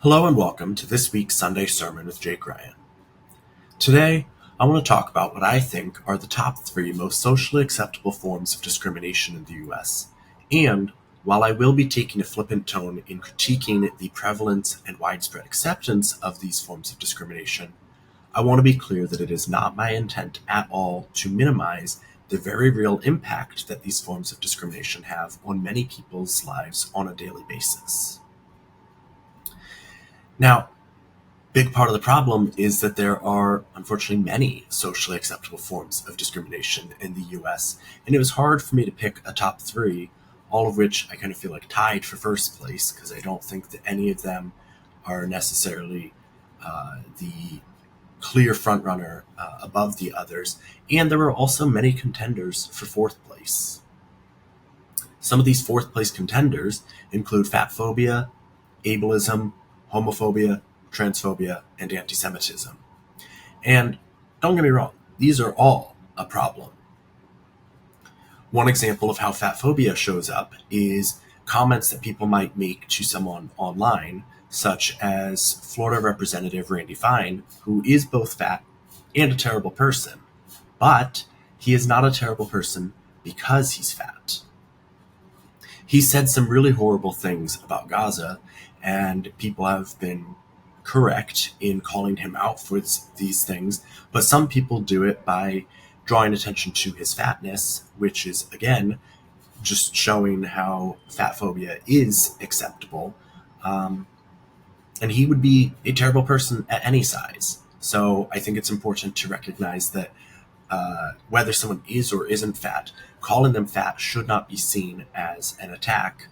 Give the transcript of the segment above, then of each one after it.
Hello and welcome to this week's Sunday Sermon with Jake Ryan. Today, I want to talk about what I think are the top 3 most socially acceptable forms of discrimination in the U.S. And while I will be taking a flippant tone in critiquing the prevalence and widespread acceptance of these forms of discrimination, I want to be clear that it is not my intent at all to minimize the very real impact that these forms of discrimination have on many people's lives on a daily basis. Now, big part of the problem is that there are, unfortunately, many socially acceptable forms of discrimination in the US, and it was hard for me to pick a top 3, all of which I kind of feel like tied for first place, because I don't think that any of them are necessarily the clear frontrunner above the others, and there were also many contenders for 4th place. Some of these 4th place contenders include fat phobia, ableism, homophobia, transphobia, and anti-Semitism. And don't get me wrong, these are all a problem. One example of how fat phobia shows up is comments that people might make to someone online, such as Florida Representative Randy Fine, who is both fat and a terrible person, but he is not a terrible person because he's fat. He said some really horrible things about Gaza, and people have been correct in calling him out for these things, but some people do it by drawing attention to his fatness, which is, again, just showing how fat phobia is acceptable. And he would be a terrible person at any size. So I think it's important to recognize that whether someone is or isn't fat, calling them fat should not be seen as an attack,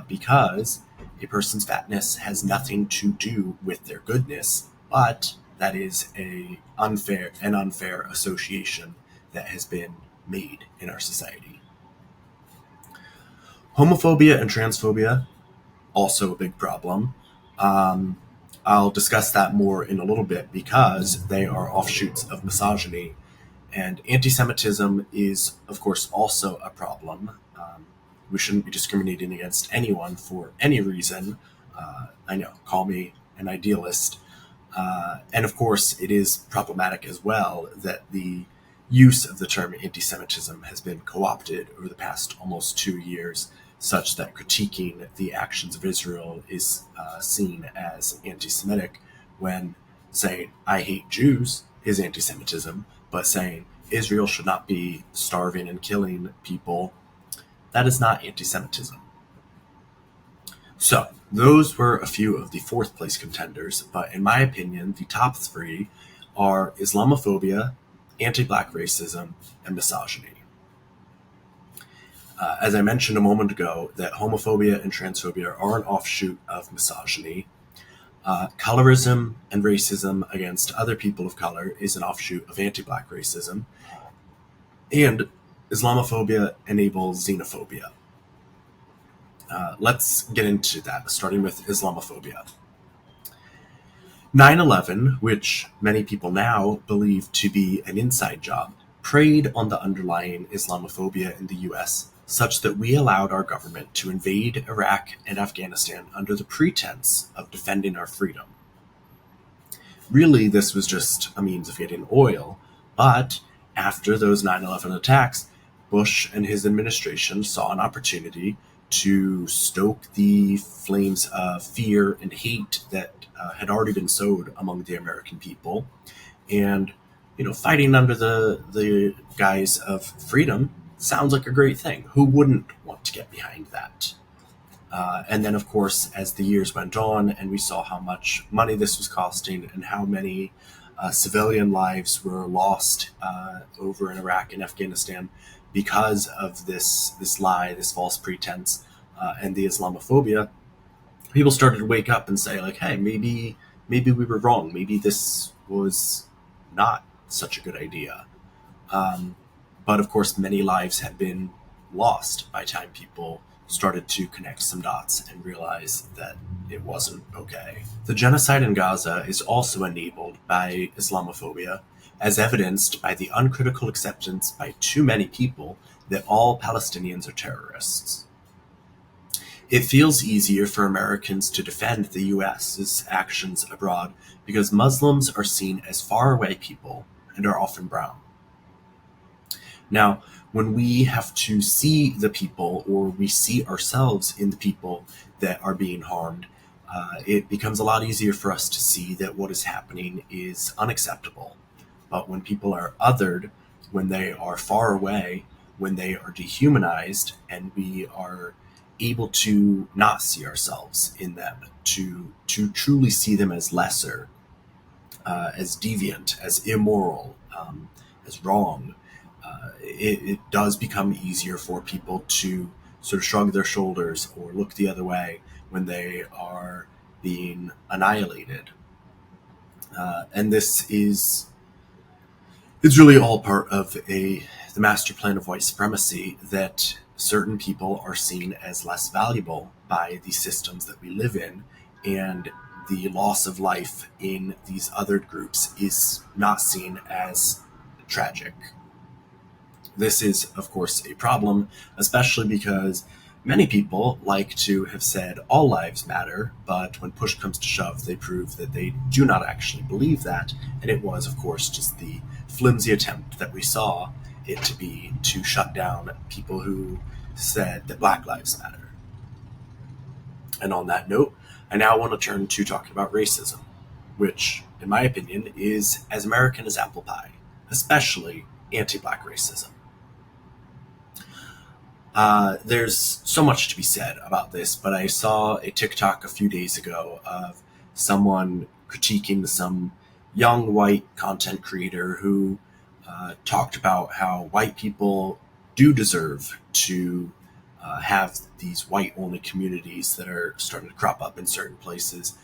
because a person's fatness has nothing to do with their goodness, but that is an unfair association that has been made in our society. Homophobia and transphobia, also a big problem. I'll discuss that more in a little bit because they are offshoots of misogyny. And anti-Semitism is, of course, also a problem. We shouldn't be discriminating against anyone for any reason. I know, call me an idealist. And of course, it is problematic as well that the use of the term anti-Semitism has been co-opted over the past almost 2 years, such that critiquing the actions of Israel is seen as anti-Semitic, when saying, I hate Jews is anti-Semitism, but saying Israel should not be starving and killing people, that is not anti-Semitism. So, those were a few of the 4th place contenders, but in my opinion, the top 3 are Islamophobia, anti-Black racism, and misogyny. As I mentioned a moment ago, that homophobia and transphobia are an offshoot of misogyny. Colorism and racism against other people of color is an offshoot of anti-Black racism. And Islamophobia enables xenophobia. Let's get into that, starting with Islamophobia. 9/11, which many people now believe to be an inside job, preyed on the underlying Islamophobia in the US, such that we allowed our government to invade Iraq and Afghanistan under the pretense of defending our freedom. Really, this was just a means of getting oil, but after those 9/11 attacks, Bush and his administration saw an opportunity to stoke the flames of fear and hate that had already been sowed among the American people. And, fighting under the guise of freedom sounds like a great thing. Who wouldn't want to get behind that? And then, of course, as the years went on and we saw how much money this was costing and how many civilian lives were lost over in Iraq and Afghanistan because of this lie, this false pretense, and the Islamophobia, people started to wake up and say, like, hey, maybe we were wrong. Maybe this was not such a good idea. But of course, many lives had been lost by the time people started to connect some dots and realize that it wasn't okay. The genocide in Gaza is also enabled by Islamophobia, as evidenced by the uncritical acceptance by too many people that all Palestinians are terrorists. It feels easier for Americans to defend the US's actions abroad because Muslims are seen as faraway people and are often brown. Now, when we have to see the people or we see ourselves in the people that are being harmed, it becomes a lot easier for us to see that what is happening is unacceptable. But when people are othered, when they are far away, when they are dehumanized, and we are able to not see ourselves in them, to truly see them as lesser, as deviant, as immoral, as wrong, it does become easier for people to sort of shrug their shoulders or look the other way when they are being annihilated. And this is it's really all part of the master plan of white supremacy that certain people are seen as less valuable by the systems that we live in, and the loss of life in these other groups is not seen as tragic. This is, of course, a problem, especially because many people like to have said all lives matter, but when push comes to shove, they prove that they do not actually believe that. And it was, of course, just the flimsy attempt that we saw it to be to shut down people who said that Black Lives Matter. And on that note, I now want to turn to talking about racism, which, in my opinion, is as American as apple pie, especially anti Black racism. There's so much to be said about this, but I saw a TikTok a few days ago of someone critiquing some young white content creator who talked about how white people do deserve to have these white only communities that are starting to crop up in certain places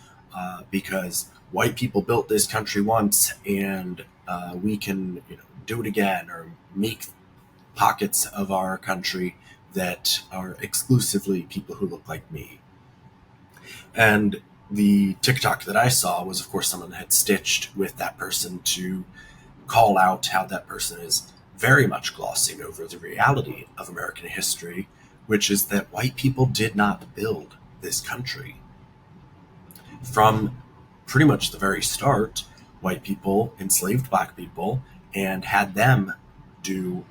because white people built this country once and we can do it again or make pockets of our country that are exclusively people who look like me. And the TikTok that I saw was, of course, someone had stitched with that person to call out how that person is very much glossing over the reality of American history, which is that white people did not build this country. From pretty much the very start, white people enslaved Black people and had them do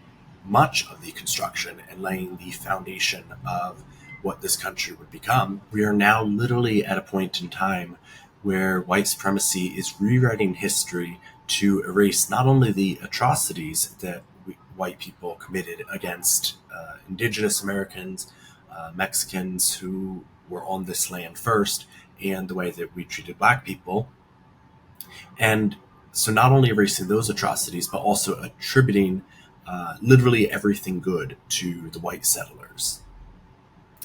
much of the construction and laying the foundation of what this country would become. We are now literally at a point in time where white supremacy is rewriting history to erase not only the atrocities that white people committed against indigenous Americans, Mexicans who were on this land first, and the way that we treated Black people. And so not only erasing those atrocities, but also attributing literally everything good to the white settlers.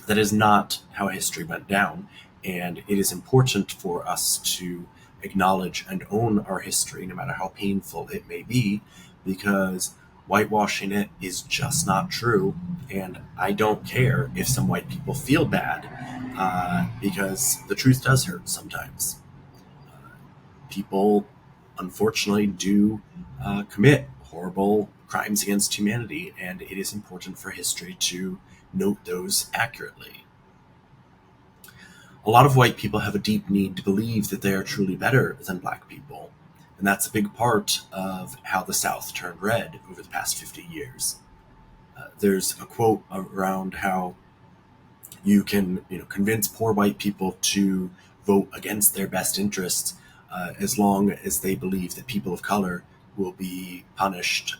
That is not how history went down, and it is important for us to acknowledge and own our history, no matter how painful it may be, because whitewashing it is just not true, and I don't care if some white people feel bad, because the truth does hurt sometimes. People, unfortunately, do commit horrible crimes against humanity, and it is important for history to note those accurately. A lot of white people have a deep need to believe that they are truly better than Black people, and that's a big part of how the South turned red over the past 50 years. There's a quote around how you can convince poor white people to vote against their best interests as long as they believe that people of color will be punished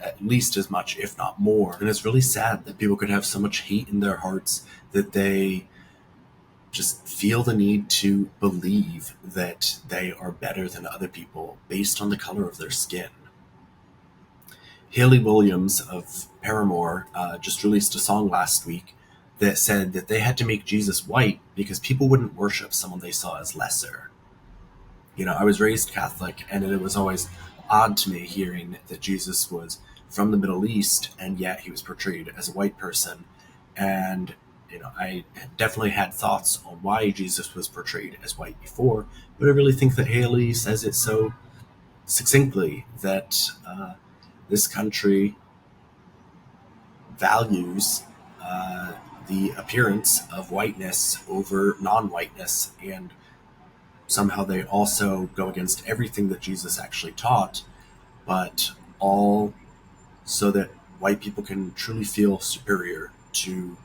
at least as much, if not more. And it's really sad that people could have so much hate in their hearts that they just feel the need to believe that they are better than other people based on the color of their skin. Hayley Williams of Paramore just released a song last week that said that they had to make Jesus white because people wouldn't worship someone they saw as lesser. I was raised Catholic, and it was always odd to me hearing that Jesus was from the Middle East, and yet he was portrayed as a white person. And, I definitely had thoughts on why Jesus was portrayed as white before, but I really think that Haley says it so succinctly that this country values the appearance of whiteness over non-whiteness, and somehow they also go against everything that Jesus actually taught, but all so that white people can truly feel superior to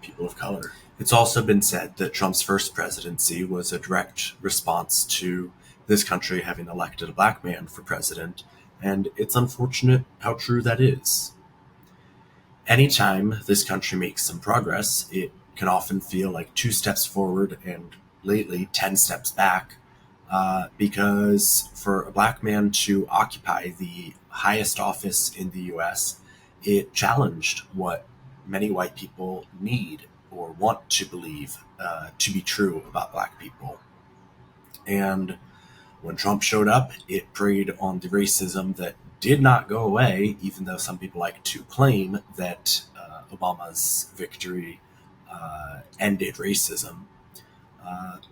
people of color. It's also been said that Trump's first presidency was a direct response to this country having elected a black man for president, and it's unfortunate how true that is. Anytime this country makes some progress, it can often feel like 2 steps forward and lately 10 steps back, because for a black man to occupy the highest office in the US, it challenged what many white people need or want to believe to be true about black people. And when Trump showed up, it preyed on the racism that did not go away, even though some people like to claim that Obama's victory ended racism.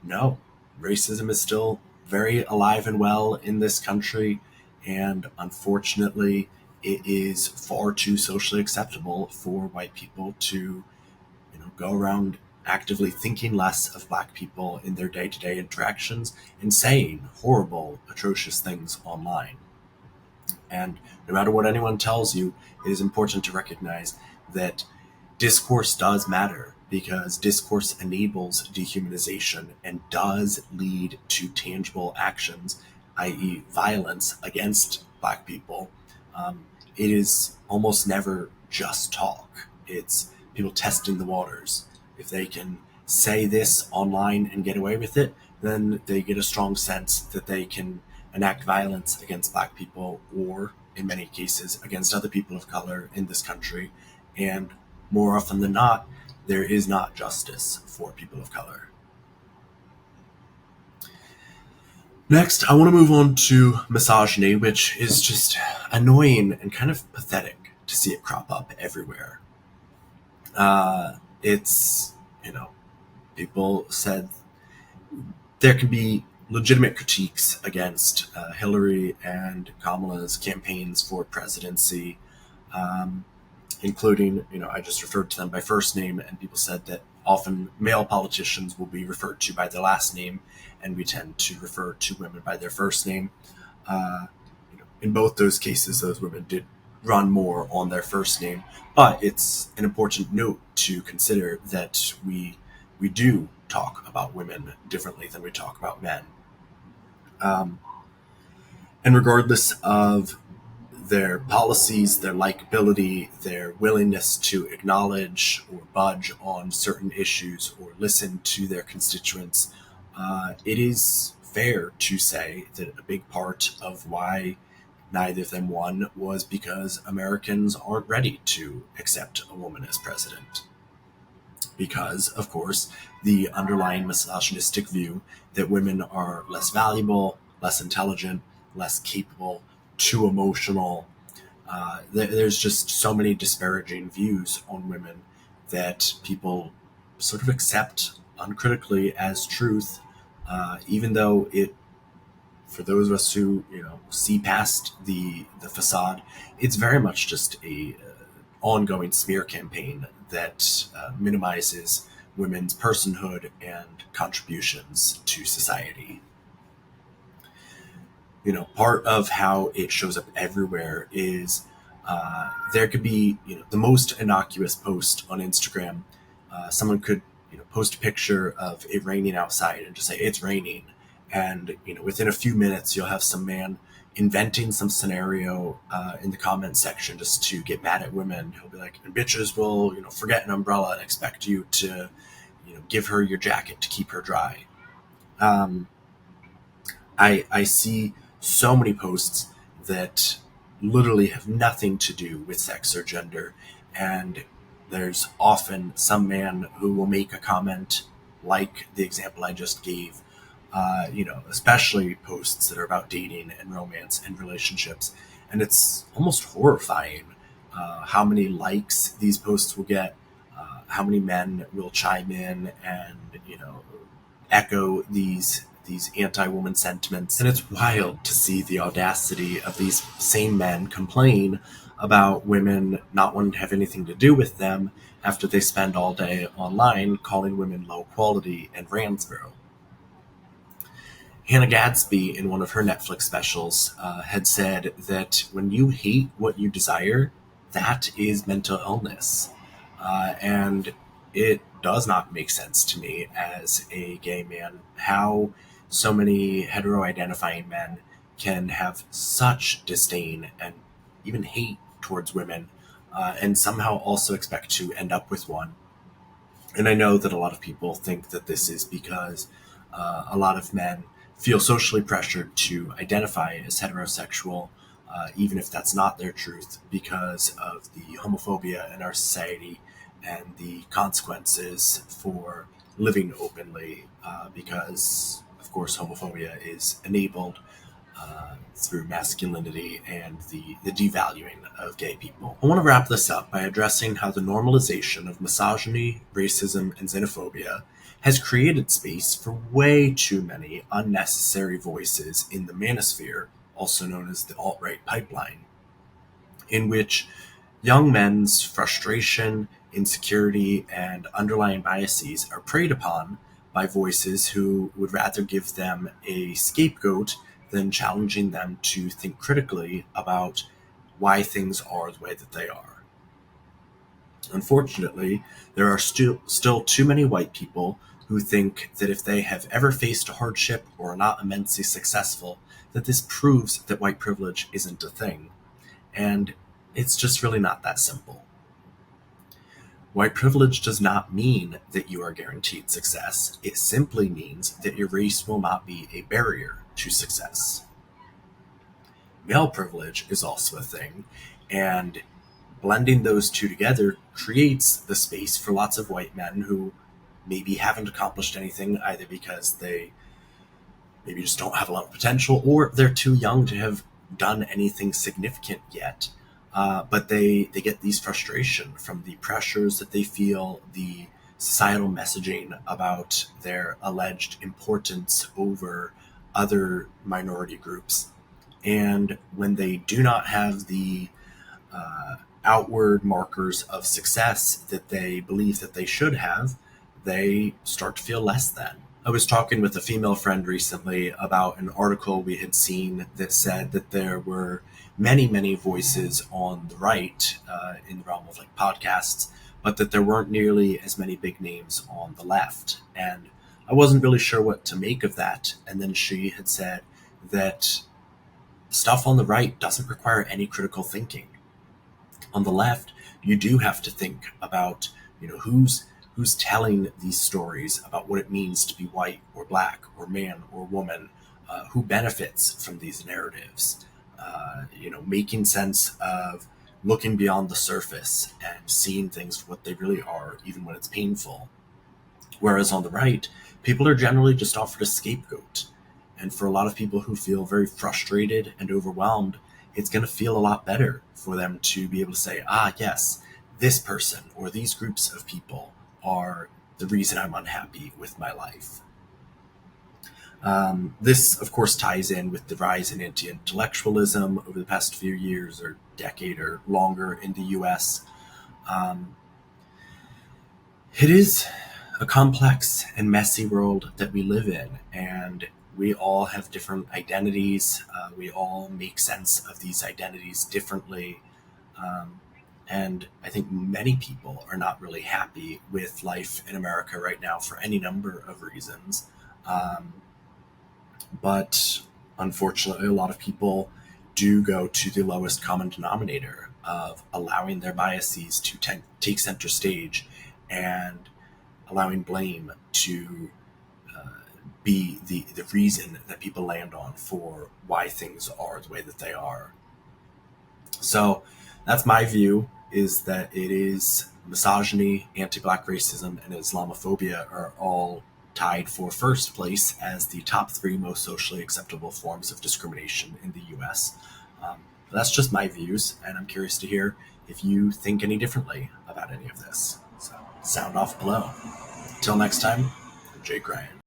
No, racism is still very alive and well in this country, and unfortunately, it is far too socially acceptable for white people to, go around actively thinking less of black people in their day-to-day interactions and saying horrible, atrocious things online. And no matter what anyone tells you, it is important to recognize that discourse does matter, because discourse enables dehumanization and does lead to tangible actions, i.e., violence against black people. It is almost never just talk. It's people testing the waters. If they can say this online and get away with it, then they get a strong sense that they can enact violence against black people, or in many cases against other people of color in this country. And more often than not, there is not justice for people of color. Next, I want to move on to misogyny, which is just annoying and kind of pathetic to see it crop up everywhere. It's, people said there can be legitimate critiques against Hillary and Kamala's campaigns for presidency, including, I just referred to them by first name, and people said that often male politicians will be referred to by their last name, and we tend to refer to women by their first name. In both those cases, those women did run more on their first name, but it's an important note to consider that we do talk about women differently than we talk about men. And regardless of their policies, their likability, their willingness to acknowledge or budge on certain issues or listen to their constituents, it is fair to say that a big part of why neither of them won was because Americans aren't ready to accept a woman as president. Because, of course, the underlying misogynistic view that women are less valuable, less intelligent, less capable, too emotional. There's just so many disparaging views on women that people sort of accept uncritically as truth, even though it, for those of us who see past the facade, it's very much just a ongoing smear campaign that minimizes women's personhood and contributions to society. Part of how it shows up everywhere is there could be, the most innocuous post on Instagram. Someone could, post a picture of it raining outside and just say it's raining. And, within a few minutes, you'll have some man inventing some scenario in the comment section just to get mad at women. He'll be like, and bitches will, forget an umbrella and expect you to, give her your jacket to keep her dry. I see so many posts that literally have nothing to do with sex or gender, and there's often some man who will make a comment like the example I just gave, especially posts that are about dating and romance and relationships, and it's almost horrifying how many likes these posts will get, how many men will chime in and echo these anti-woman sentiments. And it's wild to see the audacity of these same men complain about women not wanting to have anything to do with them, after they spend all day online calling women low quality and ranthrow. Hannah Gadsby, in one of her Netflix specials, had said that when you hate what you desire, that is mental illness. And it does not make sense to me as a gay man how so many hetero identifying men can have such disdain and even hate towards women, and somehow also expect to end up with one. And I know that a lot of people think that this is because a lot of men feel socially pressured to identify as heterosexual, even if that's not their truth, because of the homophobia in our society and the consequences for living openly, because, of course, homophobia is enabled through masculinity and the devaluing of gay people. I want to wrap this up by addressing how the normalization of misogyny, racism, and xenophobia has created space for way too many unnecessary voices in the manosphere, also known as the alt-right pipeline, in which young men's frustration, insecurity, and underlying biases are preyed upon by voices who would rather give them a scapegoat than challenging them to think critically about why things are the way that they are. Unfortunately, there are still too many white people who think that if they have ever faced a hardship or are not immensely successful, that this proves that white privilege isn't a thing. And it's just really not that simple. White privilege does not mean that you are guaranteed success. It simply means that your race will not be a barrier to success. Male privilege is also a thing, and blending those two together creates the space for lots of white men who maybe haven't accomplished anything, either because they maybe just don't have a lot of potential or they're too young to have done anything significant yet. But they get these frustration from the pressures that they feel, the societal messaging about their alleged importance over other minority groups. And when they do not have the outward markers of success that they believe that they should have, they start to feel less than. I was talking with a female friend recently about an article we had seen that said that there were many, many voices on the right in the realm of like podcasts, but that there weren't nearly as many big names on the left. And I wasn't really sure what to make of that. And then she had said that stuff on the right doesn't require any critical thinking. On the left, you do have to think about, who's telling these stories about what it means to be white or black or man or woman, who benefits from these narratives, making sense of looking beyond the surface and seeing things for what they really are, even when it's painful. Whereas on the right, people are generally just offered a scapegoat. And for a lot of people who feel very frustrated and overwhelmed, it's going to feel a lot better for them to be able to say, yes, this person or these groups of people are the reason I'm unhappy with my life. This, of course, ties in with the rise in anti-intellectualism over the past few years or decade or longer in the US. It is a complex and messy world that we live in, and we all have different identities. We all make sense of these identities differently. And I think many people are not really happy with life in America right now for any number of reasons. But unfortunately, a lot of people do go to the lowest common denominator of allowing their biases to take center stage and allowing blame to be the reason that people land on for why things are the way that they are. So that's my view, is that it is misogyny, anti-black racism, and Islamophobia are all tied for first place as the top three most socially acceptable forms of discrimination in the US. That's just my views, and I'm curious to hear if you think any differently about any of this. So sound off below. Till next time, Jake Ryan.